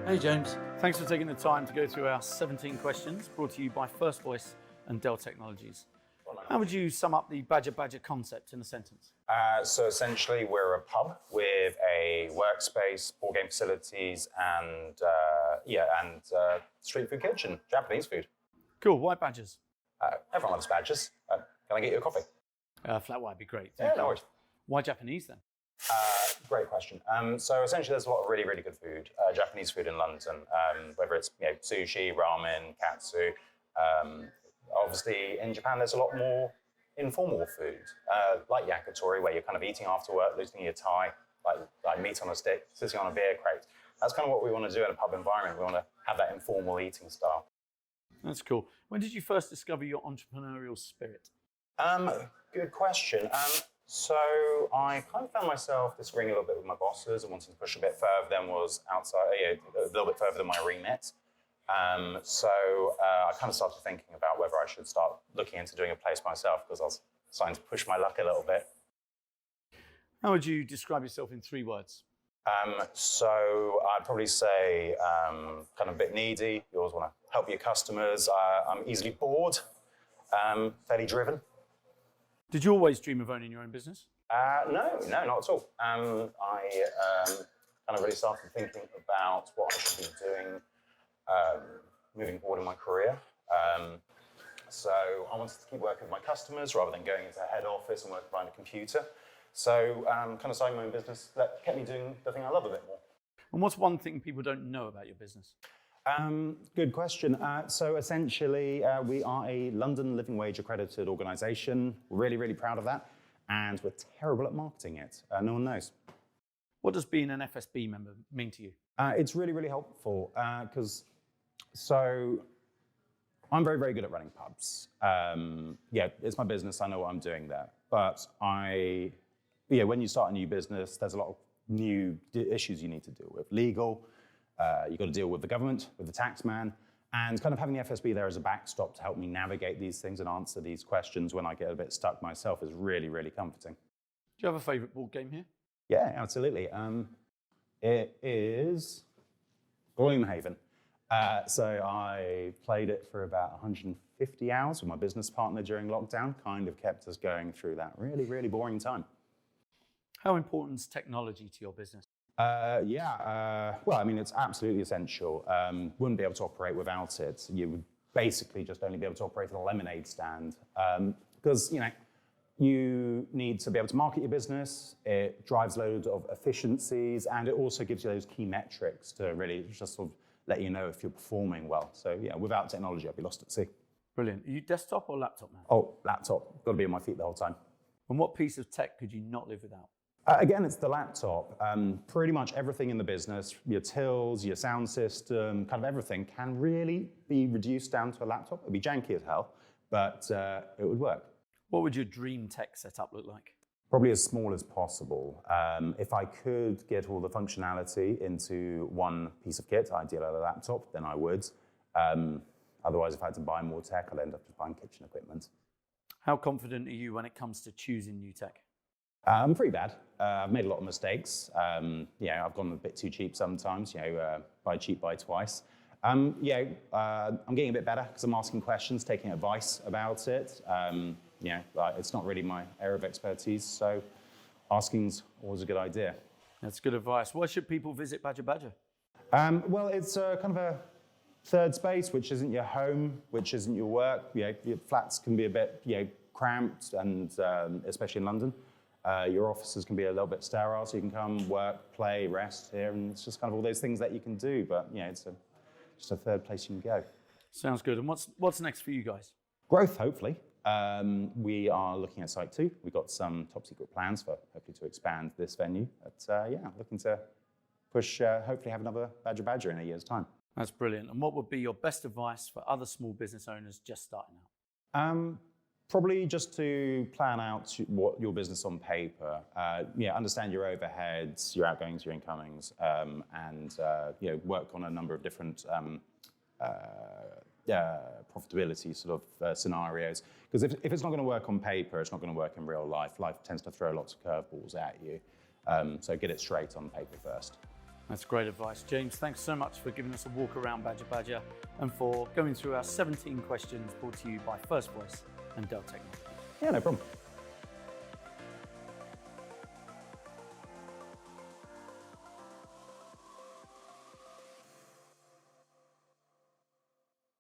Hey James, thanks for taking the time to go through our 17 questions brought to you by First Voice and Dell Technologies. How would you sum up the Badger concept in a sentence? So essentially, we're a pub with a workspace, board game facilities, and street food kitchen, Japanese food. Cool. Why badgers? Everyone loves badgers. Can I get you a coffee? Flat white would be great. Yeah, no worries. Why Japanese then? Great question. So essentially, there's a lot of really, really good food, Japanese food in London, whether it's sushi, ramen, katsu. Obviously, in Japan, there's a lot more informal food, like yakitori, where you're kind of eating after work, loosening your tie, like meat on a stick, sitting on a beer crate. That's kind of what we want to do in a pub environment. We want to have that informal eating style. That's cool. When did you first discover your entrepreneurial spirit? Good question. So I kind of found myself disagreeing a little bit with my bosses and wanting to push a bit further than was outside, a little bit further than my remit. So I kind of started thinking about whether I should start looking into doing a place myself because I was starting to push my luck a little bit. How would you describe yourself in 3 words? So I'd probably say kind of a bit needy. You always want to help your customers. I'm easily bored, fairly driven. Did you always dream of owning your own business? No, not at all. I kind of really started thinking about what I should be doing moving forward in my career. So I wanted to keep working with my customers rather than going into a head office and working behind a computer. So kind of starting my own business that kept me doing the thing I love a bit more. And what's one thing people don't know about your business? Good question. So essentially, we are a London Living Wage accredited organisation. We're really, really proud of that. And we're terrible at marketing it. No one knows. What does being an FSB member mean to you? It's really, really helpful because I'm very, very good at running pubs. It's my business. I know what I'm doing there. But when you start a new business, there's a lot of new issues you need to deal with. Legal, you've got to deal with the government, with the tax man, and kind of having the FSB there as a backstop to help me navigate these things and answer these questions when I get a bit stuck myself is really, really comforting. Do you have a favourite board game here? Yeah, absolutely. It is Gloomhaven. So I played it for about 150 hours with my business partner during lockdown, kind of kept us going through that really, really boring time. How important is technology to your business? It's absolutely essential. Wouldn't be able to operate without it. You would basically just only be able to operate a lemonade stand because, you need to be able to market your business. It drives loads of efficiencies, and it also gives you those key metrics to really just sort of let you know if you're performing well. So without technology, I'd be lost at sea. Brilliant. Are you desktop or laptop man? Oh, laptop. Got to be on my feet the whole time. And what piece of tech could you not live without? Again, it's the laptop. Pretty much everything in the business, your tills, your sound system, kind of everything can really be reduced down to a laptop. It'd be janky as hell, but it would work. What would your dream tech setup look like? Probably as small as possible. If I could get all the functionality into one piece of kit, ideally a laptop, then I would. Otherwise, if I had to buy more tech, I'd end up just buying kitchen equipment. How confident are you when it comes to choosing new tech? I'm pretty bad. I've made a lot of mistakes. I've gone a bit too cheap sometimes. Buy cheap, buy twice. I'm getting a bit better because I'm asking questions, taking advice about it. It's not really my area of expertise, so asking's always a good idea. That's good advice. Why should people visit Badger? It's kind of a third space, which isn't your home, which isn't your work. Your flats can be a bit cramped, and especially in London. Your offices can be a little bit sterile, so you can come, work, play, rest here, and it's just kind of all those things that you can do, but it's just a third place you can go. Sounds good. And what's next for you guys? Growth, hopefully. We are looking at Site 2. We've got some top secret plans for hopefully to expand this venue. But looking to push, hopefully have another Badger in a year's time. That's brilliant. And what would be your best advice for other small business owners just starting out? Probably just to plan out what your business on paper. Understand your overheads, your outgoings, your incomings, and work on a number of different profitability sort of scenarios. Because if it's not going to work on paper, it's not going to work in real life. Life tends to throw lots of curveballs at you. So get it straight on paper first. That's great advice. James, thanks so much for giving us a walk around Badger and for going through our 17 questions brought to you by First Voice and Dell Technologies. Yeah, no problem.